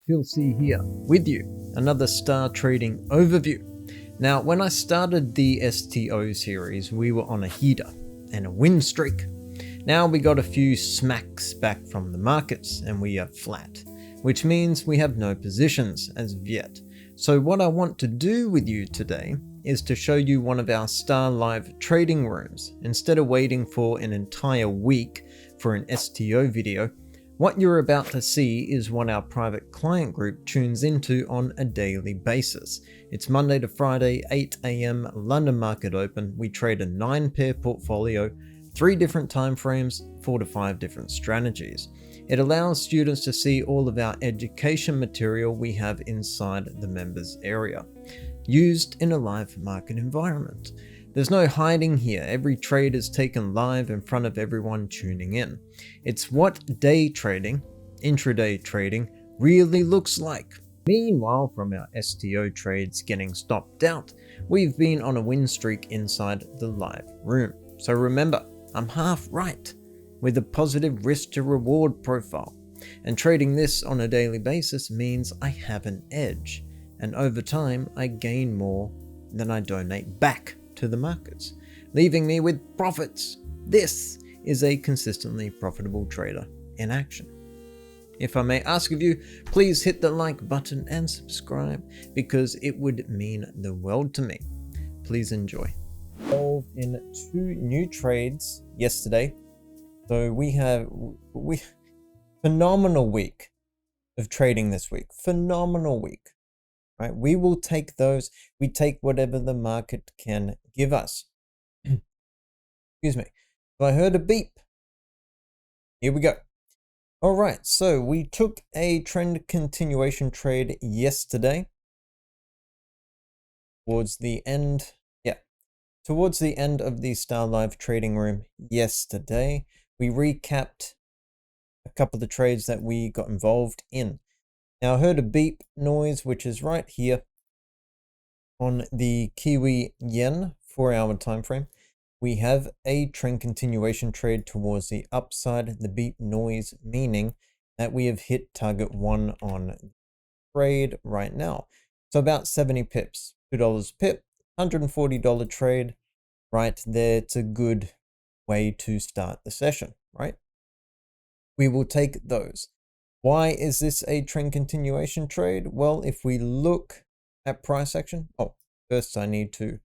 Phil C here with you, another star trading overview. Now, when I started the STO series, we were on a heater and a win streak. Now we got a few smacks back from the markets and we are flat, which means we have no positions as of yet. So what I want to do with you today is to show you one of our Star Live trading rooms. Instead of waiting for an entire week for an STO video, what you're about to see is what our private client group tunes into on a daily basis. It's Monday to Friday, 8 AM London market open. We trade a 9-pair portfolio, 3 different time frames, 4 to 5 different strategies. It allows students to see all of our education material we have inside the members area, used in a live market environment. There's no hiding here. Every trade is taken live in front of everyone tuning in. It's what day trading, intraday trading, really looks like. Meanwhile, from our STO trades getting stopped out, we've been on a win streak inside the live room. So remember, I'm half right with a positive risk to reward profile. And trading this on a daily basis means I have an edge. And over time, I gain more than I donate back to the markets, leaving me with profits. This is a consistently profitable trader in action. If I may ask of you, please hit the like button and subscribe because it would mean the world to me. Please enjoy. Involved in 2 new trades yesterday. So we phenomenal week of trading this week. Phenomenal week. Right? We will take those. We take whatever the market can give us. Excuse me. So I heard a beep. Here we go. All right. So we took a trend continuation trade yesterday. Towards the end. Yeah. Towards the end of the Star Live trading room yesterday, we recapped a couple of the trades that we got involved in. Now I heard a beep noise, which is right here on the Kiwi Yen 4-hour time frame. We have a trend continuation trade towards the upside. The beep noise meaning that we have hit target 1 on the trade right now. So about 70 pips, $2 a pip, $140 trade right there. It's a good way to start the session, right? We will take those. Why is this a trend continuation trade? Well, if we look at price action, first I need to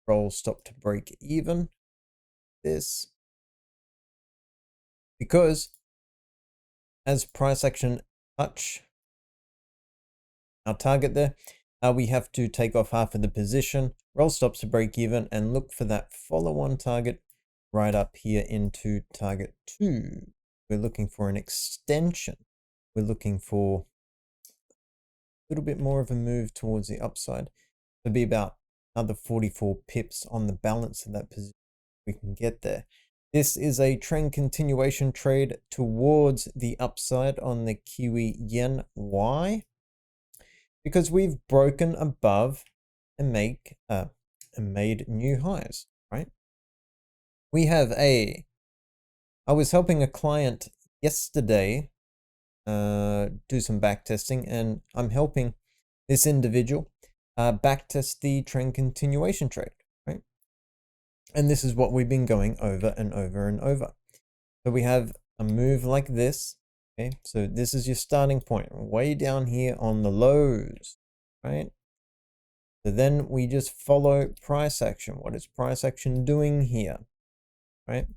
roll stop to break even this, because as price action touch our target there, we have to take off half of the position, roll stops to break even, and look for that follow-on target right up here into target 2. We're looking for an extension. We're looking for a little bit more of a move towards the upside. It'll be about another 44 pips on the balance of that position. We can get there. This is a trend continuation trade towards the upside on the Kiwi Yen. Why? Because we've broken above and made new highs, right? I was helping a client yesterday do some back testing, and I'm helping this individual back test the trend continuation trade, right? And this is what we've been going over and over and over. So we have a move like this, okay? So this is your starting point, way down here on the lows, right? So then we just follow price action. What is price action doing here, right?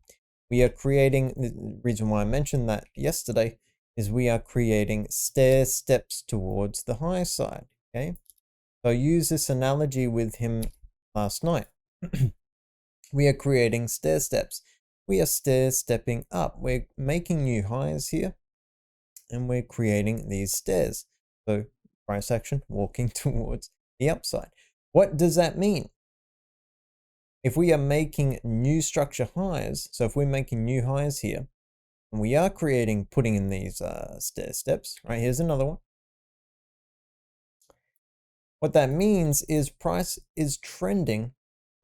We are creating, the reason why I mentioned that yesterday is we are creating stair steps towards the high side, okay? So I used this analogy with him last night. We are creating stair steps. We are stair stepping up. We're making new highs here, and we're creating these stairs. So price action walking towards the upside. What does that mean? If we are making new structure highs, so if we're making new highs here, and we are putting in these stair steps, right? Here's another one. What that means is price is trending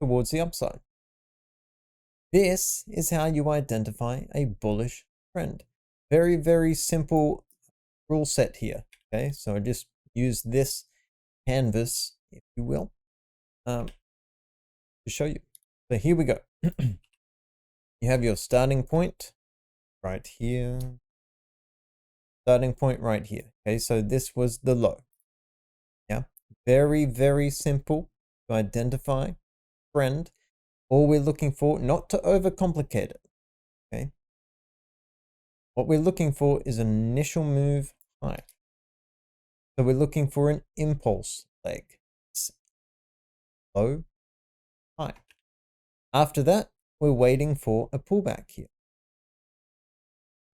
towards the upside. This is how you identify a bullish trend. Very, very simple rule set here, Okay, so I just use this canvas, if you will, to show you. So here we go. You have your starting point right here. Starting point right here. Okay, so this was the low. Yeah, very, very simple to identify trend. All we're looking for, not to overcomplicate it. Okay, what we're looking for is an initial move high. So we're looking for an impulse leg. Low, high. After that, we're waiting for a pullback here.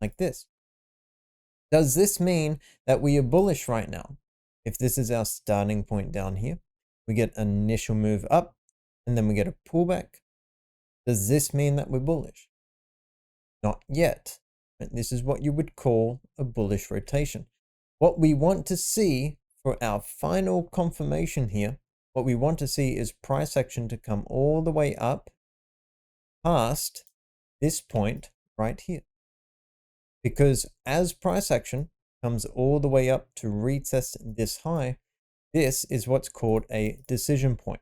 Like this. Does this mean that we are bullish right now? If this is our starting point down here, we get an initial move up and then we get a pullback. Does this mean that we're bullish? Not yet. This is what you would call a bullish rotation. What we want to see for our final confirmation here, what we want to see is price action to come all the way up past this point right here. Because as price action comes all the way up to retest this high, this is what's called a decision point,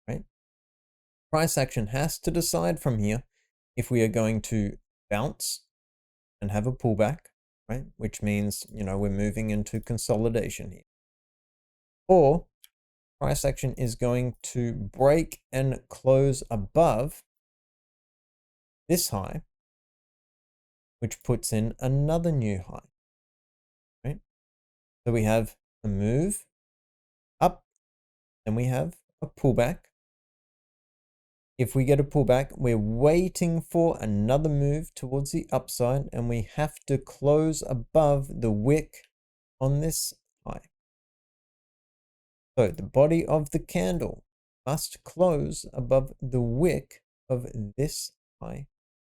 right? Price action has to decide from here if we are going to bounce and have a pullback, right? Which means, we're moving into consolidation here. Or price action is going to break and close above this high, which puts in another new high, right? So we have a move up, then we have a pullback. If we get a pullback, we're waiting for another move towards the upside, and we have to close above the wick on this high. So the body of the candle must close above the wick of this high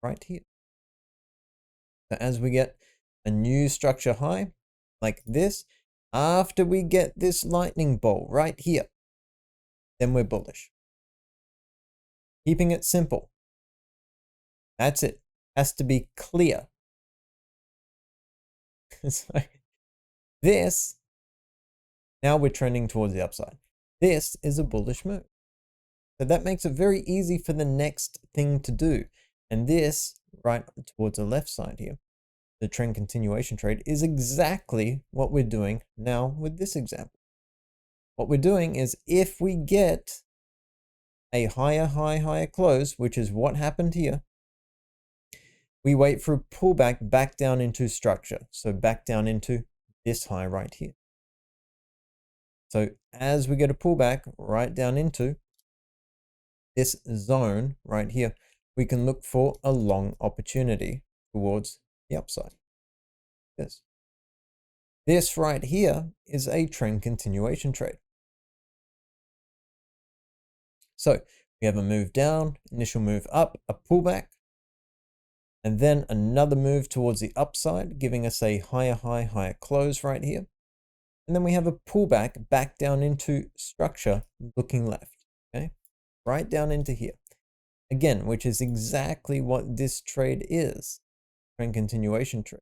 right here. So as we get a new structure high like this, after we get this lightning bolt right here, then we're bullish. Keeping it simple. That's it. Has to be clear. So this, now we're trending towards the upside. This is a bullish move. So that makes it very easy for the next thing to do. And this, right towards the left side here, the trend continuation trade, is exactly what we're doing now with this example. What we're doing is if we get a higher close, which is what happened here, we wait for a pullback back down into structure. So back down into this high right here. So as we get a pullback right down into this zone right here, we can look for a long opportunity towards the upside. This right here is a trend continuation trade. So we have a move down, initial move up, a pullback, and then another move towards the upside, giving us a higher close right here. And then we have a pullback back down into structure, looking left, okay? Right down into here. Again, which is exactly what this trade is, trend continuation trade.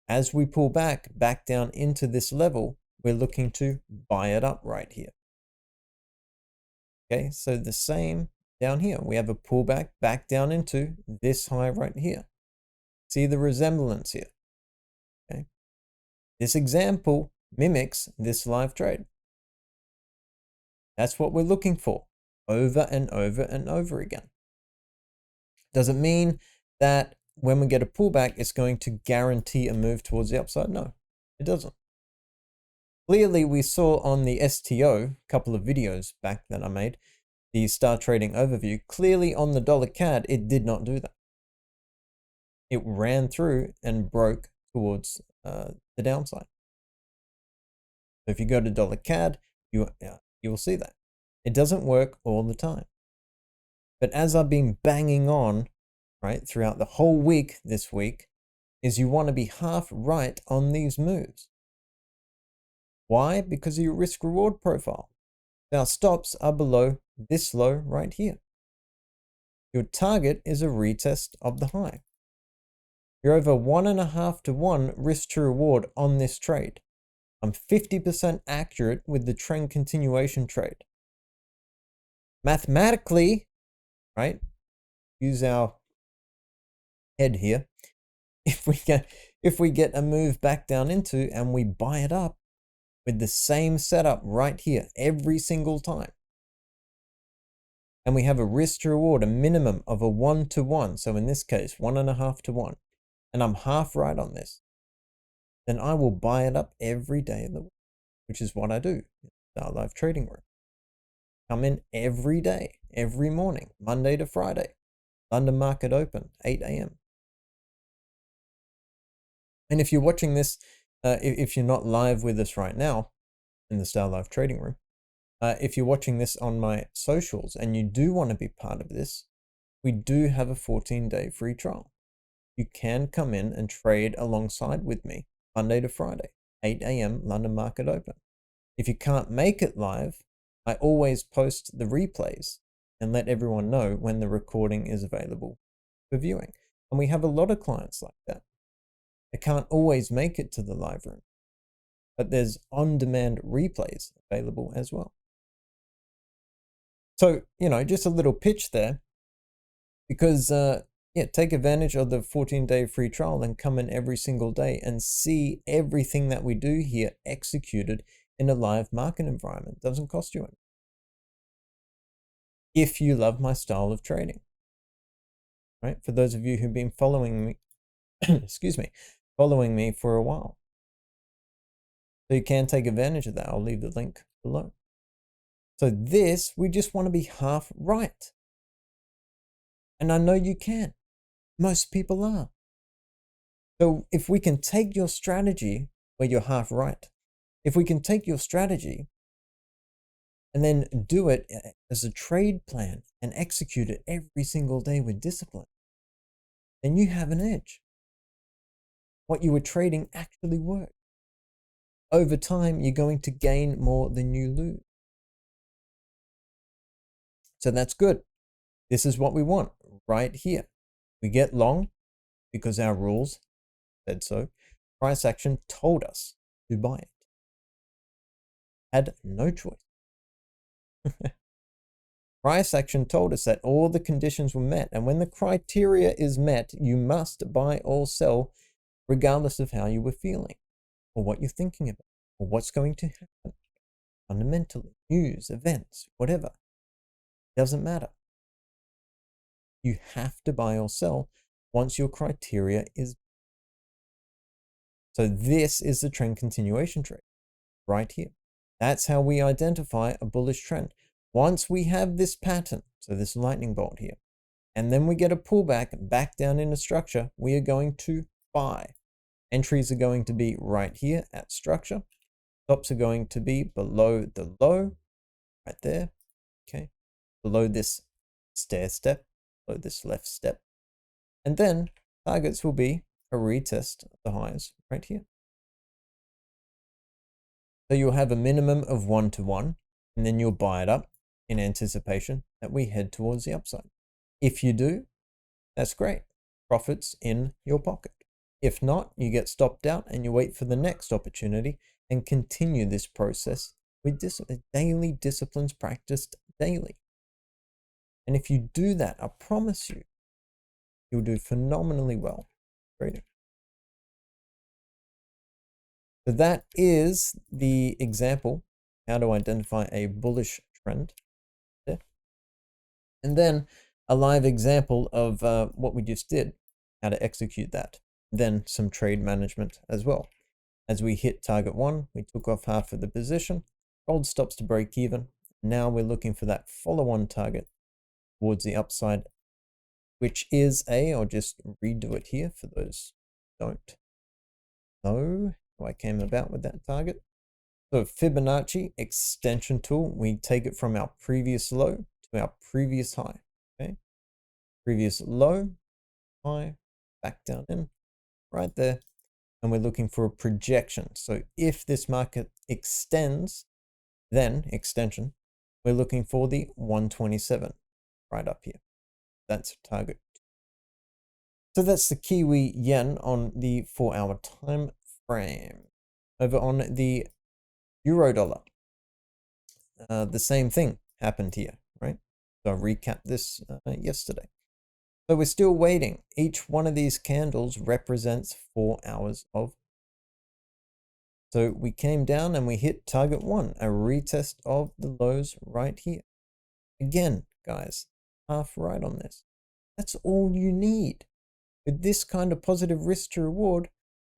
As we pull back down into this level, we're looking to buy it up right here. Okay, so the same down here. We have a pullback back down into this high right here. See the resemblance here. Okay. This example mimics this live trade. That's what we're looking for over and over and over again. Doesn't mean that when we get a pullback, it's going to guarantee a move towards the upside. No, it doesn't. Clearly, we saw on the STO, a couple of videos back that I made, the star trading overview, clearly on the dollar CAD, it did not do that. It ran through and broke towards the downside. So if you go to dollar CAD, you will see that. It doesn't work all the time. But as I've been banging on, right, throughout the whole week this week, is you want to be half right on these moves. Why? Because of your risk reward profile. Our stops are below this low right here. Your target is a retest of the high. You're over 1.5 to 1 risk to reward on this trade. I'm 50% accurate with the trend continuation trade. Mathematically, right? Use our head here. If we get a move back down into and we buy it up with the same setup right here every single time, and we have a risk to reward, a minimum of a 1-to-1, so in this case 1.5 to 1, and I'm half right on this, then I will buy it up every day of the week, which is what I do in our live trading room. Come in every day, every morning, Monday to Friday, London market open, 8 a.m. And if you're watching this, if you're not live with us right now in the Star Live Trading Room, if you're watching this on my socials and you do want to be part of this, we do have a 14-day free trial. You can come in and trade alongside with me Monday to Friday, 8 a.m. London market open. If you can't make it live, I always post the replays and let everyone know when the recording is available for viewing. And we have a lot of clients like that. They can't always make it to the live room, but there's on-demand replays available as well. So, just a little pitch there, because take advantage of the 14-day free trial and come in every single day and see everything that we do here executed in a live market environment. It doesn't cost you anything. If you love my style of trading, right? For those of you who've been following me, following me for a while. So you can take advantage of that. I'll leave the link below. So this, we just want to be half right. And I know you can. Most people are. So if we can take your strategy where you're half right, if we can take your strategy and then do it as a trade plan and execute it every single day with discipline, then you have an edge. What you were trading actually worked. Over time, you're going to gain more than you lose. So that's good. This is what we want right here. We get long because our rules said so. Price action told us to buy it. Had no choice. Price action told us that all the conditions were met, and when the criteria is met, you must buy or sell regardless of how you were feeling or what you're thinking about or what's going to happen fundamentally, news, events, whatever. Doesn't matter. You have to buy or sell once your criteria is. So this is the trend continuation trade right here. That's how we identify a bullish trend. Once we have this pattern, so this lightning bolt here, and then we get a pullback back down in the structure, we are going to buy. Entries are going to be right here at structure. Stops are going to be below the low, right there, okay? Below this stair step, below this left step. And then targets will be a retest of the highs right here. So you'll have a minimum of 1-to-1, and then you'll buy it up in anticipation that we head towards the upside. If you do, that's great. Profits in your pocket. If not, you get stopped out and you wait for the next opportunity and continue this process with daily disciplines practiced daily. And if you do that, I promise you, you'll do phenomenally well trading. So that is the example, how to identify a bullish trend. And then a live example of what we just did, how to execute that. Then some trade management as well. As we hit target 1, we took off half of the position, gold stops to break even. Now we're looking for that follow-on target towards the upside, which is I'll just redo it here for those who don't know how I came about with that target. So Fibonacci extension tool, we take it from our previous low to our previous high, okay? Previous low, high, back down in, right there. And we're looking for a projection. So if this market extends, then extension, we're looking for the 127 right up here. That's target. So that's the Kiwi yen on the 4-hour time frame. Over on the euro dollar, the same thing happened here, right? So I recapped this yesterday. So we're still waiting. Each one of these candles represents 4 hours of. So we came down and we hit target 1, a retest of the lows right here. Again, guys, half right on this. That's all you need. With this kind of positive risk to reward,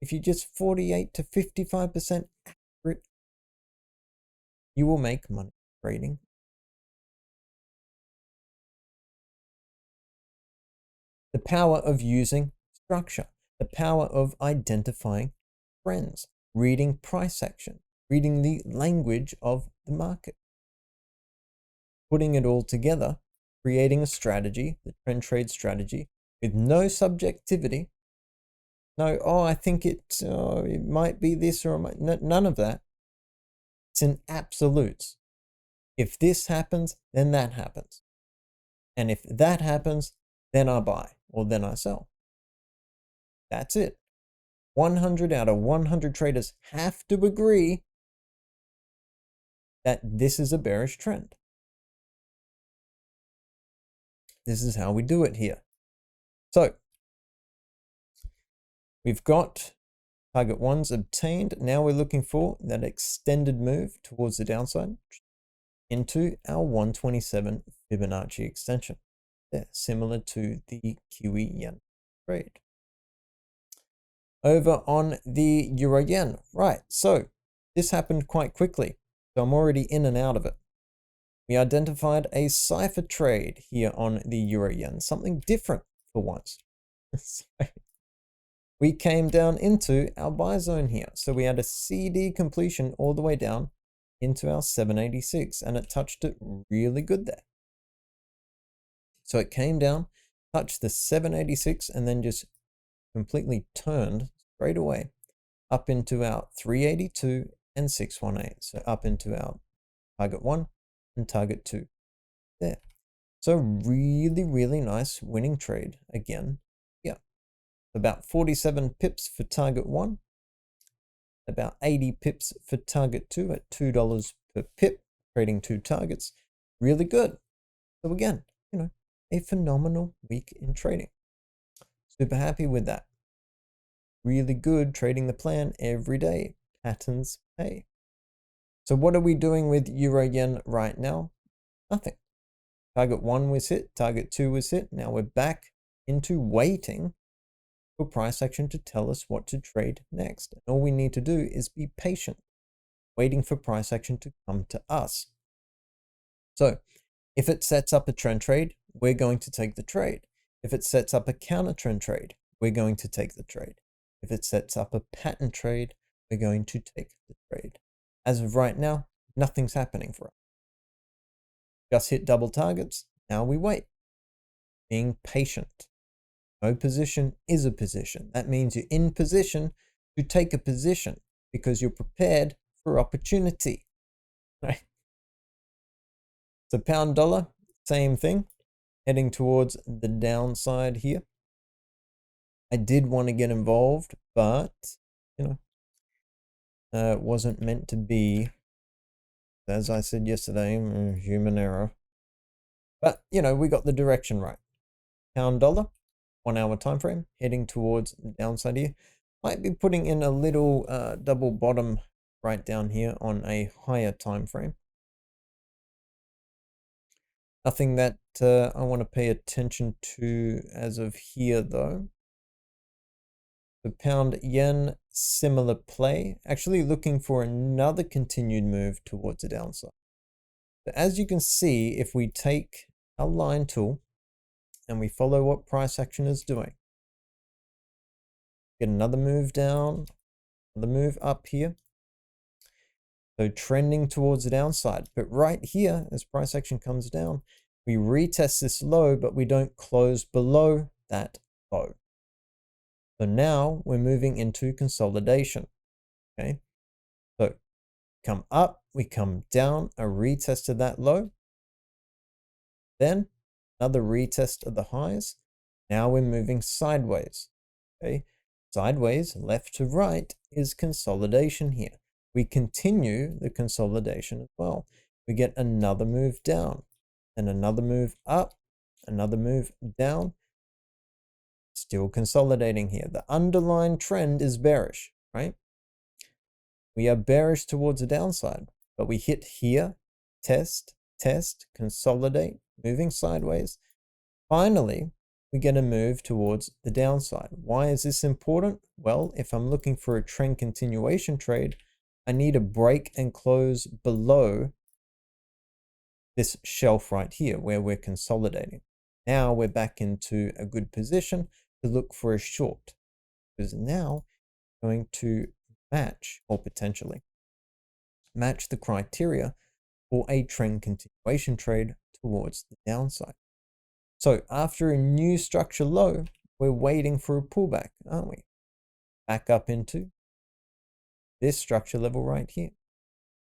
if you're just 48 to 55% accurate, you will make money trading. The power of using structure, the power of identifying trends, reading price action, reading the language of the market, putting it all together, creating a strategy, the trend trade strategy, with no subjectivity. No, oh, I think it might be this or it might, none of that. It's in absolutes. If this happens, then that happens. And if that happens, then I buy or then I sell. That's it. 100 out of 100 traders have to agree that this is a bearish trend. This is how we do it here. So we've got target 1's obtained. Now we're looking for that extended move towards the downside into our 127 Fibonacci extension. There, similar to the Kiwi yen trade. Over on the euro yen, right? So this happened quite quickly. So I'm already in and out of it. We identified a cipher trade here on the euro yen, something different for once. So we came down into our buy zone here. So we had a CD completion all the way down into our 786 and it touched it really good there. So it came down, touched the 786 and then just completely turned straight away up into our 382 and 618. So up into our target 1 and target 2 there. So really, really nice winning trade again. Yeah. About 47 pips for target 1, about 80 pips for target 2 at $2 per pip, trading 2 targets. Really good. So again, a phenomenal week in trading. Super happy with that. Really good trading the plan every day. Patterns pay. So what are we doing with euro yen right now? Nothing. Target 1 was hit, target 2 was hit. Now we're back into waiting for price action to tell us what to trade next. And all we need to do is be patient, waiting for price action to come to us. So if it sets up a trend trade, we're going to take the trade. If it sets up a counter trend trade, we're going to take the trade. If it sets up a pattern trade, we're going to take the trade. As of right now, nothing's happening for us. Just hit double targets. Now we wait. Being patient. No position is a position. That means you're in position to take a position because you're prepared for opportunity. Right? So pound dollar, same thing. Heading towards the downside here. I did want to get involved, but it wasn't meant to be. As I said yesterday, human error. But we got the direction right. Pound dollar, 1 hour time frame, heading towards the downside here. Might be putting in a little double bottom right down here on a higher time frame. Nothing that I want to pay attention to as of here, though. The pound yen, similar play. Actually looking for another continued move towards the downside. So as you can see, if we take our line tool and we follow what price action is doing, get another move down, another move up here. So trending towards the downside. But right here, as price action comes down, we retest this low, but we don't close below that low. So now we're moving into consolidation. Okay. So come up, we come down, a retest of that low. Then another retest of the highs. Now we're moving sideways. Okay. Sideways, left to right, is consolidation here. We continue the consolidation as well. We get another move down, and another move up, another move down. Still consolidating here. The underlying trend is bearish, right? We are bearish towards the downside, but we hit here, test, test, consolidate, moving sideways. Finally, we get a move towards the downside. Why is this important? Well, if I'm looking for a trend continuation trade, I need a break and close below this shelf right here where we're consolidating. Now we're back into a good position to look for a short, because now going to match, or potentially match, the criteria for a trend continuation trade towards the downside. So after a new structure low, we're waiting for a pullback, aren't we? Back up into this structure level right here.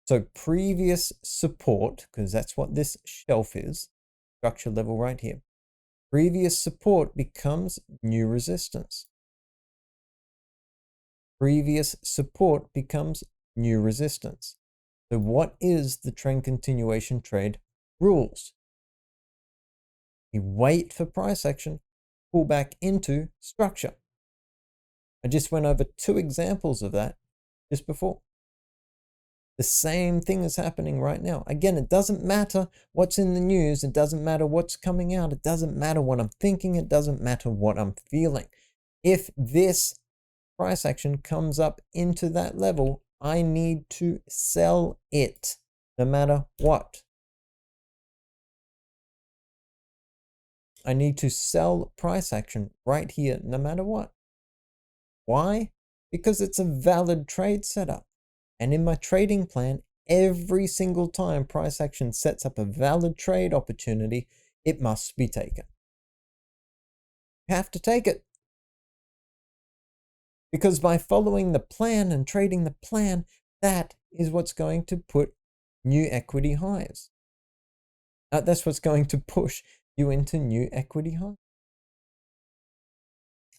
So previous support, because that's what this shelf is, structure level right here. Previous support becomes new resistance. Previous support becomes new resistance. So what is the trend continuation trade rules? You wait for price action, pull back into structure. I just went over 2 examples of that just before. The same thing is happening right now. Again, it doesn't matter what's in the news. It doesn't matter what's coming out. It doesn't matter what I'm thinking. It doesn't matter what I'm feeling. If this price action comes up into that level, I need to sell it no matter what. I need to sell price action right here no matter what. Why? Because it's a valid trade setup. And in my trading plan, every single time price action sets up a valid trade opportunity, it must be taken. You have to take it. Because by following the plan and trading the plan, that is what's going to put new equity highs. That's what's going to push you into new equity highs.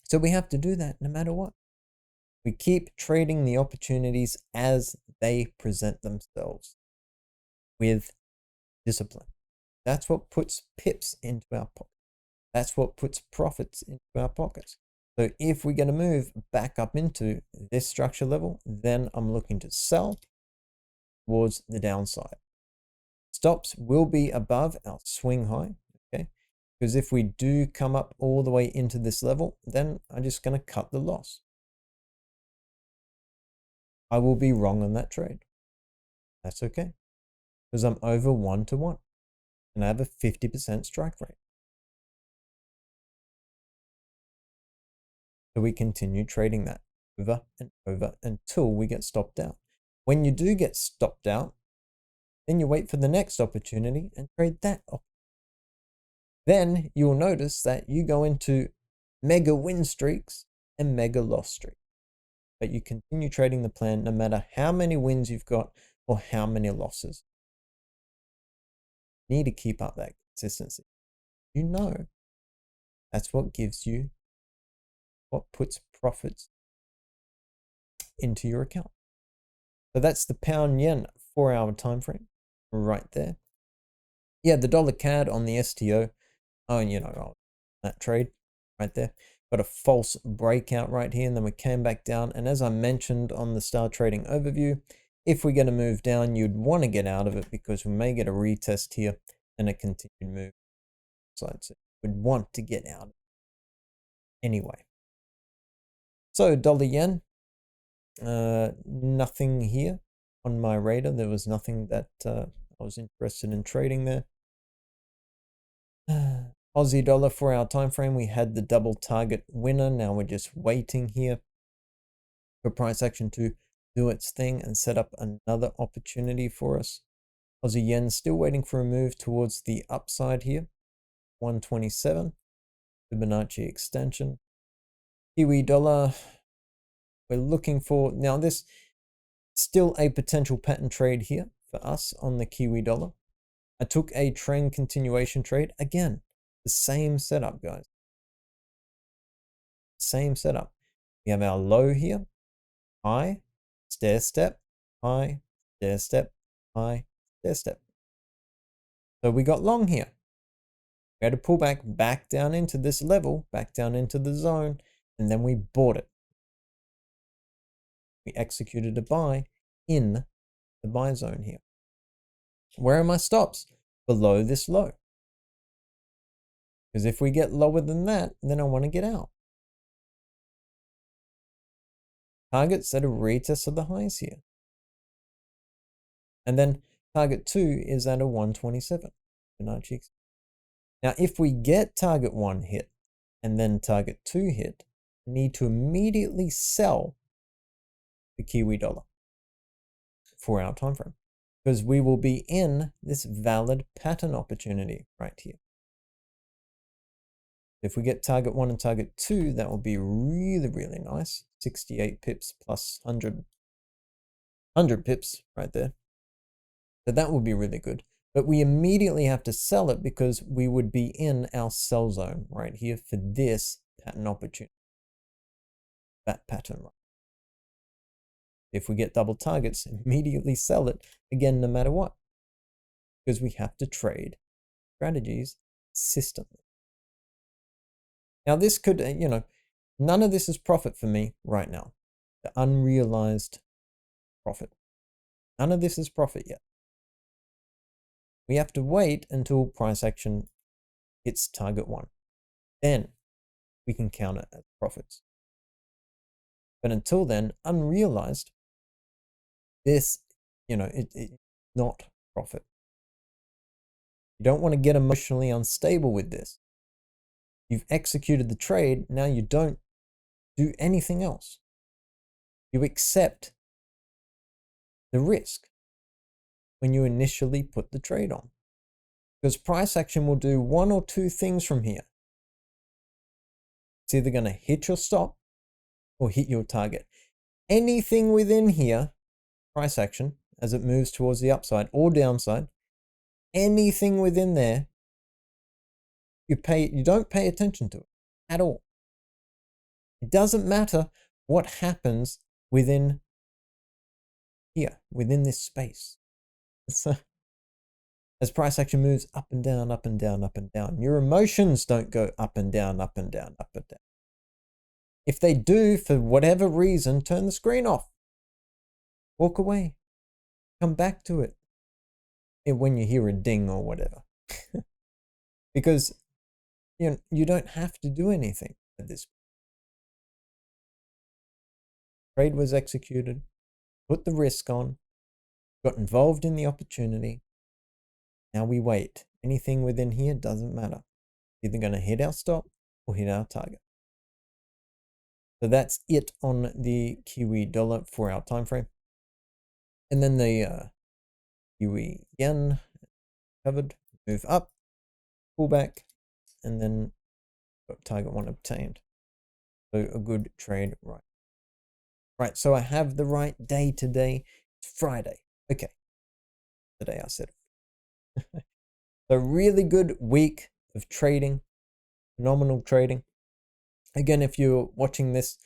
So we have to do that no matter what. We keep trading the opportunities as they present themselves with discipline. That's what puts pips into our pocket. That's what puts profits into our pockets. So if we get a move back up into this structure level, then I'm looking to sell towards the downside. Stops will be above our swing high, okay? Because if we do come up all the way into this level, then I'm just going to cut the loss. I will be wrong on that trade. That's okay, because I'm over 1-to-1 and I have a 50% strike rate. So we continue trading that over and over until we get stopped out. When you do get stopped out, then you wait for the next opportunity and trade that. Then you'll notice that you go into mega win streaks and mega loss streaks. But you continue trading the plan no matter how many wins you've got or how many losses. You need to keep up that consistency. You know, that's what gives you, what puts profits into your account. So that's the pound yen 4-hour time frame right there. Yeah, the dollar CAD on the STO. Oh, and you know, that trade right there. Got a false breakout right here, and then we came back down. And as I mentioned on the star trading overview, if we get a move down, you'd want to get out of it because we may get a retest here and a continued move. So we'd want to get out anyway. So dollar yen, nothing here on my radar. There was nothing that I was interested in trading there. Aussie dollar 4-hour time frame, we had the double target winner. Now we're just waiting here for price action to do its thing and set up another opportunity for us. Aussie yen still waiting for a move towards the upside here. 127 Fibonacci extension. Kiwi dollar, we're looking for, now this still a potential pattern trade here for us on the Kiwi dollar. I took a trend continuation trade. Again, the same setup, guys. Same setup. We have our low here, high, stair step, high, stair step, high, stair step. So we got long here. We had to pull back down into this level, back down into the zone, and then we bought it. We executed a buy in the buy zone here. Where are my stops? Below this low. Because if we get lower than that, then I want to get out. Targets at a retest of the highs here. And then target 2 is at a 127. Now, if we get target 1 hit and then target 2 hit, we need to immediately sell the Kiwi dollar for our time frame, because we will be in this valid pattern opportunity right here. If we get target 1 and target 2, that will be really, really nice. 68 pips plus 100 pips right there. So that would be really good. But we immediately have to sell it because we would be in our sell zone right here for this pattern opportunity. That pattern. If we get double targets, immediately sell it again, no matter what. Because we have to trade strategies systemly. Now this could, none of this is profit for me right now. The unrealized profit. None of this is profit yet. We have to wait until price action hits target 1. Then we can count it as profits. But until then, unrealized, this, it's not profit. You don't want to get emotionally unstable with this. You've executed the trade, now you don't do anything else. You accept the risk when you initially put the trade on. Because price action will do one or two things from here. It's either going to hit your stop or hit your target. Anything within here, price action, as it moves towards the upside or downside, anything within there, you don't pay attention to it at all. It doesn't matter what happens within here, within this space. So, as price action moves up and down, up and down, up and down, your emotions don't go up and down, up and down, up and down. If they do, for whatever reason, turn the screen off. Walk away. Come back to it when you hear a ding or whatever. Because you don't have to do anything at this point. Trade was executed, put the risk on, got involved in the opportunity. Now we wait. Anything within here doesn't matter. Either going to hit our stop or hit our target. So that's it on the Kiwi dollar for our time frame. And then the Kiwi yen covered, move up, pull back, and then got target 1 obtained. So a good trade, right? Right, so I have the right day today. It's Friday. Okay. Today I said it. So really good week of trading, phenomenal trading. Again, if you're watching this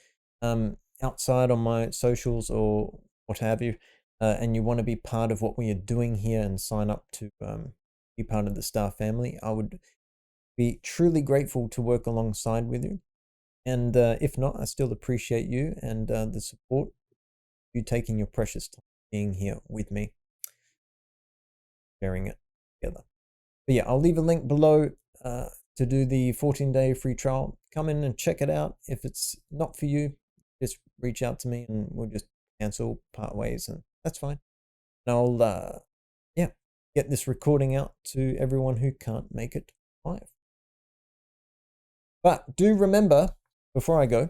outside on my socials or what have you, and you want to be part of what we are doing here and sign up to be part of the Star family, I would be truly grateful to work alongside with you. And if not, I still appreciate you and the support, you taking your precious time being here with me, sharing it together. But yeah, I'll leave a link below to do the 14-day free trial. Come in and check it out. If it's not for you, just reach out to me and we'll just cancel, part ways, and that's fine. And I'll get this recording out to everyone who can't make it live. But do remember, before I go,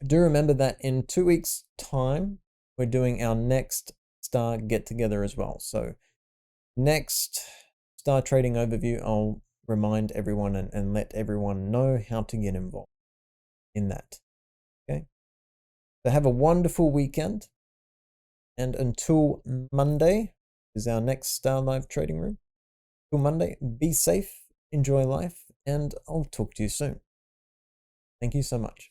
do remember that in 2 weeks' time, we're doing our next Star get-together as well. So next Star trading overview, I'll remind everyone and let everyone know how to get involved in that. Okay. So have a wonderful weekend. And until Monday is our next Star Live trading room. Until Monday, be safe, enjoy life, and I'll talk to you soon. Thank you so much.